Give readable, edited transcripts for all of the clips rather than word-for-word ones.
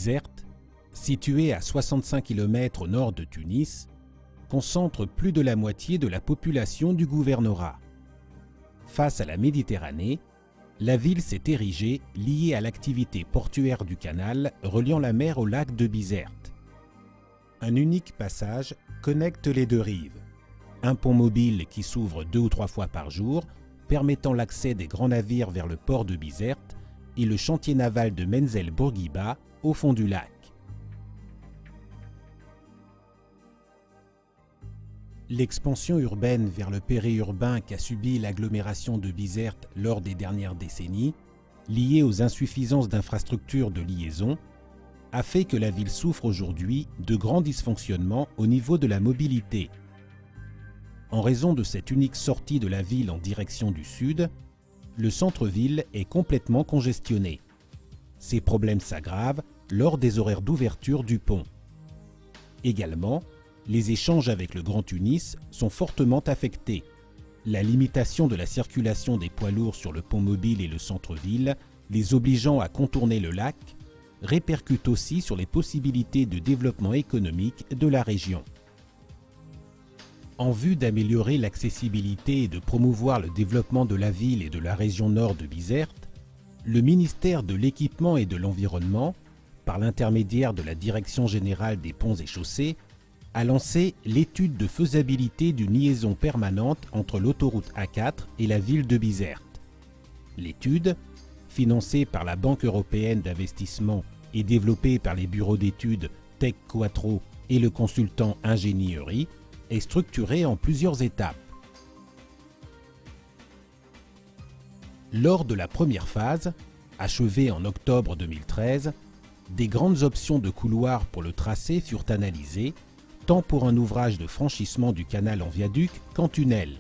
Bizerte, située à 65 km au nord de Tunis, concentre plus de la moitié de la population du gouvernorat. Face à la Méditerranée, la ville s'est érigée liée à l'activité portuaire du canal reliant la mer au lac de Bizerte. Un unique passage connecte les deux rives. Un pont mobile qui s'ouvre 2 ou 3 fois par jour, permettant l'accès des grands navires vers le port de Bizerte et le chantier naval de Menzel Bourguiba au fond du lac. L'expansion urbaine vers le périurbain qu'a subi l'agglomération de Bizerte lors des dernières décennies, liée aux insuffisances d'infrastructures de liaison, a fait que la ville souffre aujourd'hui de grands dysfonctionnements au niveau de la mobilité. En raison de cette unique sortie de la ville en direction du sud, le centre-ville est complètement congestionné. Ces problèmes s'aggravent lors des horaires d'ouverture du pont. Également, les échanges avec le Grand Tunis sont fortement affectés. La limitation de la circulation des poids lourds sur le pont mobile et le centre-ville, les obligeant à contourner le lac, répercute aussi sur les possibilités de développement économique de la région. En vue d'améliorer l'accessibilité et de promouvoir le développement de la ville et de la région nord de Bizerte, le ministère de l'Équipement et de l'Environnement, par l'intermédiaire de la Direction générale des ponts et chaussées, a lancé l'étude de faisabilité d'une liaison permanente entre l'autoroute A4 et la ville de Bizerte. L'étude, financée par la Banque européenne d'investissement et développée par les bureaux d'études Tech Quattro et le consultant Ingénierie, est structurée en plusieurs étapes. Lors de la première phase, achevée en octobre 2013, des grandes options de couloirs pour le tracé furent analysées, tant pour un ouvrage de franchissement du canal en viaduc qu'en tunnel.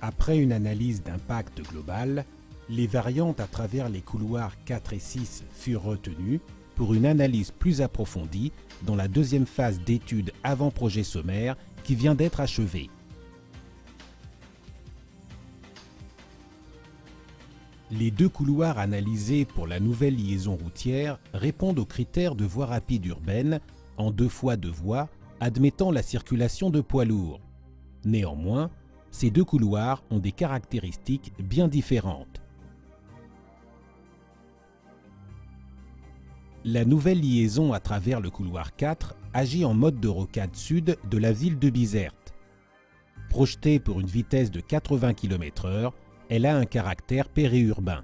Après une analyse d'impact global, les variantes à travers les couloirs 4 et 6 furent retenues pour une analyse plus approfondie dans la deuxième phase d'étude avant projet sommaire qui vient d'être achevée. Les 2 couloirs analysés pour la nouvelle liaison routière répondent aux critères de voie rapide urbaine en 2 fois 2 voies admettant la circulation de poids lourds. Néanmoins, ces 2 couloirs ont des caractéristiques bien différentes. La nouvelle liaison à travers le couloir 4 agit en mode de rocade sud de la ville de Bizerte. Projetée pour une vitesse de 80 km/h, elle a un caractère périurbain.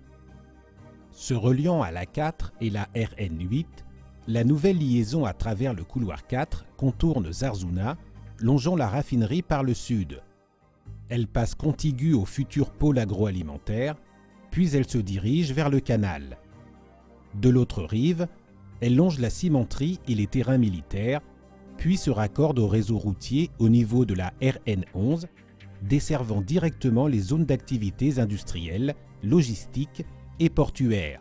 Se reliant à l'A4 et la RN8, la nouvelle liaison à travers le couloir 4 contourne Zarzouna, longeant la raffinerie par le sud. Elle passe contiguë au futur pôle agroalimentaire, puis elle se dirige vers le canal. De l'autre rive, elle longe la cimenterie et les terrains militaires, puis se raccorde au réseau routier au niveau de la RN11, desservant directement les zones d'activités industrielles, logistiques et portuaires.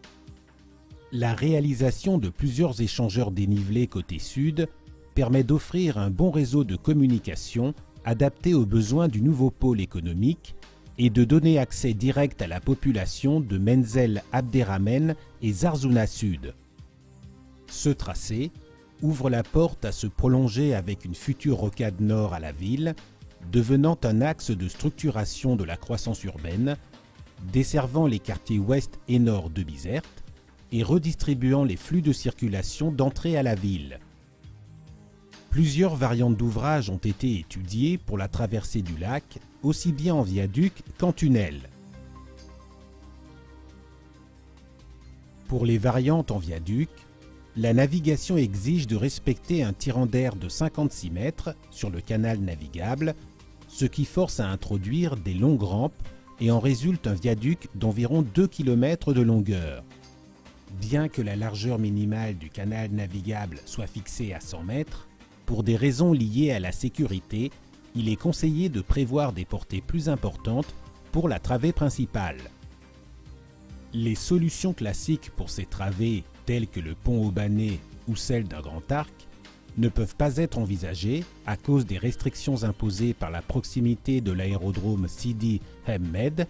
La réalisation de plusieurs échangeurs dénivelés côté sud permet d'offrir un bon réseau de communication adapté aux besoins du nouveau pôle économique et de donner accès direct à la population de Menzel Abderrahmane et Zarzouna Sud. Ce tracé ouvre la porte à se prolonger avec une future rocade nord à la ville, devenant un axe de structuration de la croissance urbaine, desservant les quartiers ouest et nord de Bizerte et redistribuant les flux de circulation d'entrée à la ville. Plusieurs variantes d'ouvrages ont été étudiées pour la traversée du lac, aussi bien en viaduc qu'en tunnel. Pour les variantes en viaduc, la navigation exige de respecter un tirant d'air de 56 mètres sur le canal navigable, ce qui force à introduire des longues rampes et en résulte un viaduc d'environ 2 km de longueur. Bien que la largeur minimale du canal navigable soit fixée à 100 mètres, pour des raisons liées à la sécurité, il est conseillé de prévoir des portées plus importantes pour la travée principale. Les solutions classiques pour ces travées, telles que le pont Aubané ou celle d'un grand arc, ne peuvent pas être envisagées à cause des restrictions imposées par la proximité de l'aérodrome Sidi Hemmed,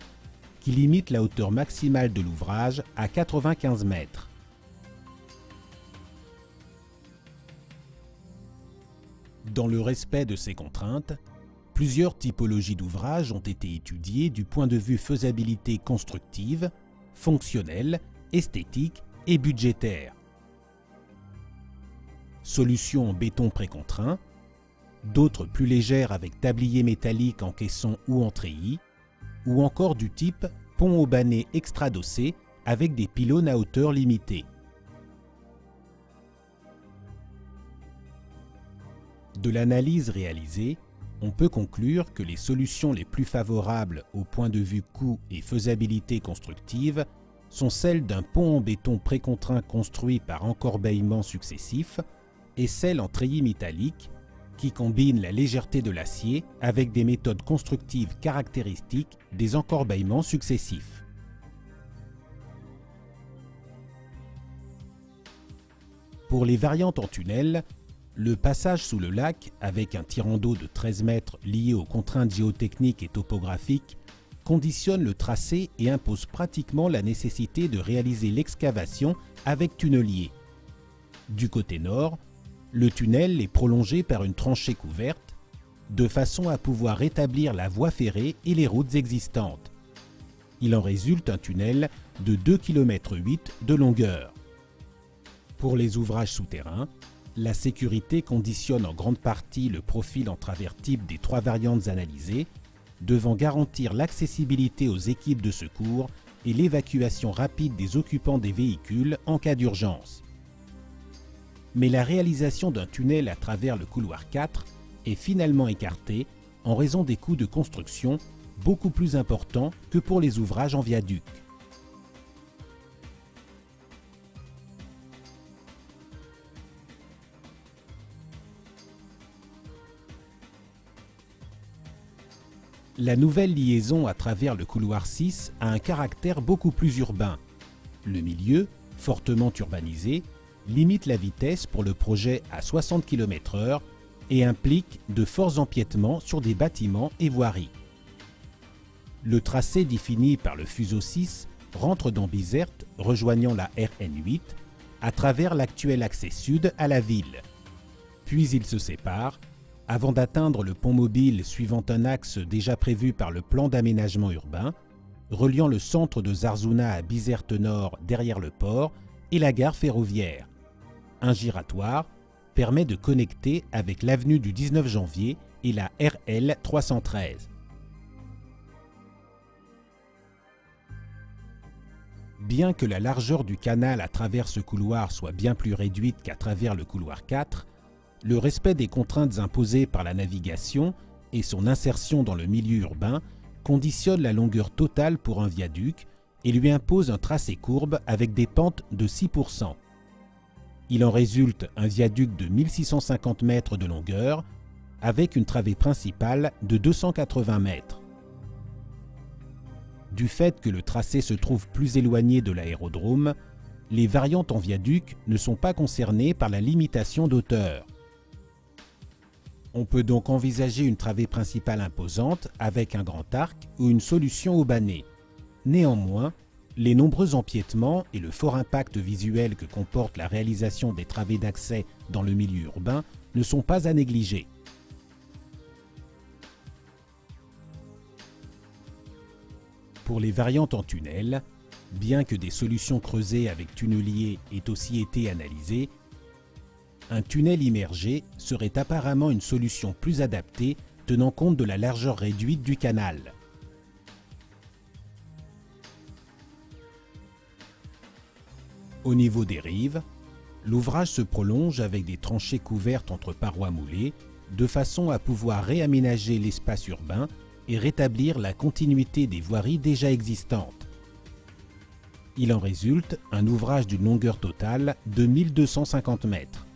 qui limite la hauteur maximale de l'ouvrage à 95 mètres. Dans le respect de ces contraintes, plusieurs typologies d'ouvrages ont été étudiées du point de vue faisabilité constructive, fonctionnelle, esthétique et budgétaire. Solutions en béton précontraint, d'autres plus légères avec tablier métallique en caisson ou en treillis, ou encore du type pont haubané extradossé avec des pylônes à hauteur limitée. De l'analyse réalisée, on peut conclure que les solutions les plus favorables au point de vue coût et faisabilité constructive sont celles d'un pont en béton précontraint construit par encorbeillement successif et celles en treillis métallique qui combinent la légèreté de l'acier avec des méthodes constructives caractéristiques des encorbeillements successifs. Pour les variantes en tunnel, le passage sous le lac, avec un tirant d'eau de 13 mètres lié aux contraintes géotechniques et topographiques, conditionne le tracé et impose pratiquement la nécessité de réaliser l'excavation avec tunnelier. Du côté nord, le tunnel est prolongé par une tranchée couverte, de façon à pouvoir rétablir la voie ferrée et les routes existantes. Il en résulte un tunnel de 2,8 km de longueur. Pour les ouvrages souterrains, la sécurité conditionne en grande partie le profil en travers type des 3 variantes analysées, devant garantir l'accessibilité aux équipes de secours et l'évacuation rapide des occupants des véhicules en cas d'urgence. Mais la réalisation d'un tunnel à travers le couloir 4 est finalement écartée en raison des coûts de construction beaucoup plus importants que pour les ouvrages en viaduc. La nouvelle liaison à travers le couloir 6 a un caractère beaucoup plus urbain. Le milieu, fortement urbanisé, limite la vitesse pour le projet à 60 km/h et implique de forts empiètements sur des bâtiments et voiries. Le tracé défini par le fuseau 6 rentre dans Bizerte, rejoignant la RN8, à travers l'actuel accès sud à la ville. Puis il se sépare, avant d'atteindre le pont mobile suivant un axe déjà prévu par le plan d'aménagement urbain, reliant le centre de Zarzouna à Bizerte Nord derrière le port et la gare ferroviaire. Un giratoire permet de connecter avec l'avenue du 19 janvier et la RL 313. Bien que la largeur du canal à travers ce couloir soit bien plus réduite qu'à travers le couloir 4, le respect des contraintes imposées par la navigation et son insertion dans le milieu urbain conditionne la longueur totale pour un viaduc et lui impose un tracé courbe avec des pentes de 6%. Il en résulte un viaduc de 1650 mètres de longueur avec une travée principale de 280 mètres. Du fait que le tracé se trouve plus éloigné de l'aérodrome, les variantes en viaduc ne sont pas concernées par la limitation d'auteur. On peut donc envisager une travée principale imposante avec un grand arc ou une solution haubanée. Néanmoins, les nombreux empiètements et le fort impact visuel que comporte la réalisation des travées d'accès dans le milieu urbain ne sont pas à négliger. Pour les variantes en tunnel, bien que des solutions creusées avec tunnelier aient aussi été analysées, un tunnel immergé serait apparemment une solution plus adaptée tenant compte de la largeur réduite du canal. Au niveau des rives, l'ouvrage se prolonge avec des tranchées couvertes entre parois moulées, de façon à pouvoir réaménager l'espace urbain et rétablir la continuité des voiries déjà existantes. Il en résulte un ouvrage d'une longueur totale de 1250 mètres.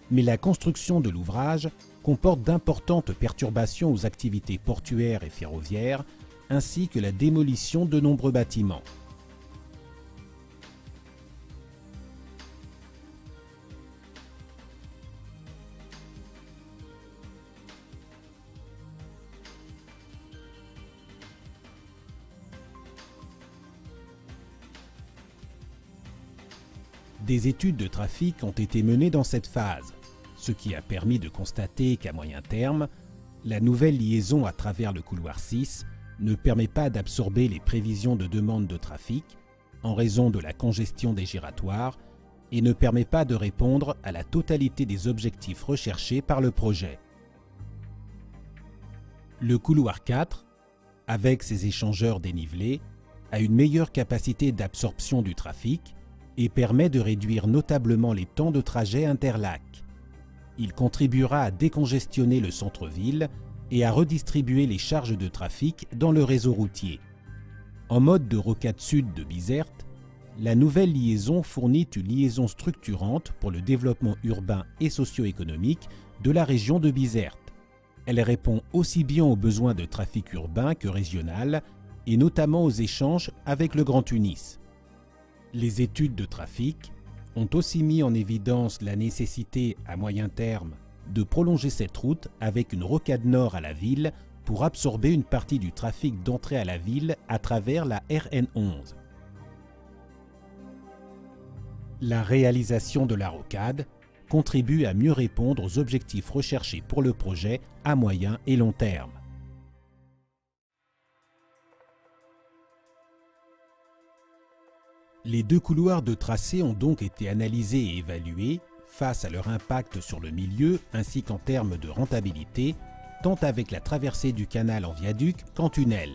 Mais la construction de l'ouvrage comporte d'importantes perturbations aux activités portuaires et ferroviaires, ainsi que la démolition de nombreux bâtiments. Des études de trafic ont été menées dans cette phase. ce qui a permis de constater qu'à moyen terme, la nouvelle liaison à travers le couloir 6 ne permet pas d'absorber les prévisions de demande de trafic en raison de la congestion des giratoires et ne permet pas de répondre à la totalité des objectifs recherchés par le projet. Le couloir 4, avec ses échangeurs dénivelés, a une meilleure capacité d'absorption du trafic et permet de réduire notablement les temps de trajet interlacs. Il contribuera à décongestionner le centre-ville et à redistribuer les charges de trafic dans le réseau routier. En mode de rocade sud de Bizerte, la nouvelle liaison fournit une liaison structurante pour le développement urbain et socio-économique de la région de Bizerte. Elle répond aussi bien aux besoins de trafic urbain que régional et notamment aux échanges avec le Grand Tunis. Les études de trafic ont aussi mis en évidence la nécessité à moyen terme de prolonger cette route avec une rocade nord à la ville pour absorber une partie du trafic d'entrée à la ville à travers la RN11. La réalisation de la rocade contribue à mieux répondre aux objectifs recherchés pour le projet à moyen et long terme. Les deux couloirs de tracé ont donc été analysés et évalués face à leur impact sur le milieu ainsi qu'en termes de rentabilité, tant avec la traversée du canal en viaduc qu'en tunnel.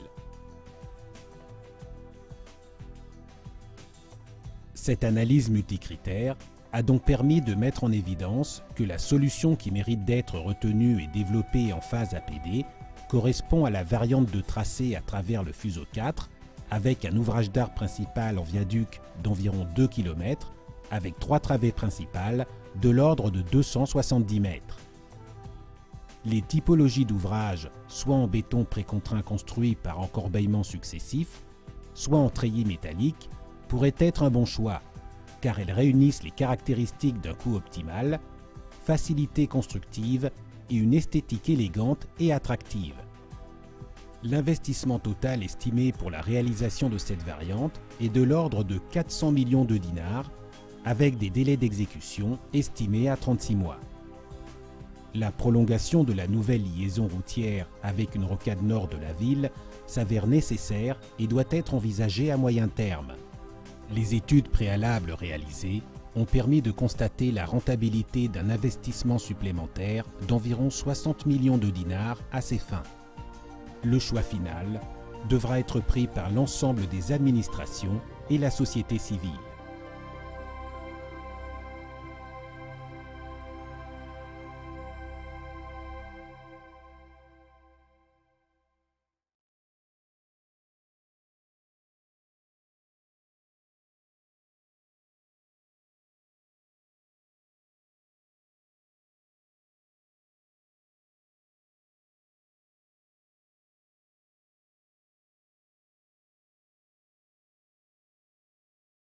Cette analyse multicritère a donc permis de mettre en évidence que la solution qui mérite d'être retenue et développée en phase APD correspond à la variante de tracé à travers le fuseau 4 avec un ouvrage d'art principal en viaduc d'environ 2 km avec 3 travées principales de l'ordre de 270 mètres. Les typologies d'ouvrages, soit en béton précontraint construit par encorbeillement successif, soit en treillis métallique, pourraient être un bon choix, car elles réunissent les caractéristiques d'un coût optimal, facilité constructive et une esthétique élégante et attractive. L'investissement total estimé pour la réalisation de cette variante est de l'ordre de 400 millions de dinars, avec des délais d'exécution estimés à 36 mois. La prolongation de la nouvelle liaison routière avec une rocade nord de la ville s'avère nécessaire et doit être envisagée à moyen terme. Les études préalables réalisées ont permis de constater la rentabilité d'un investissement supplémentaire d'environ 60 millions de dinars à ces fins. Le choix final devra être pris par l'ensemble des administrations et la société civile.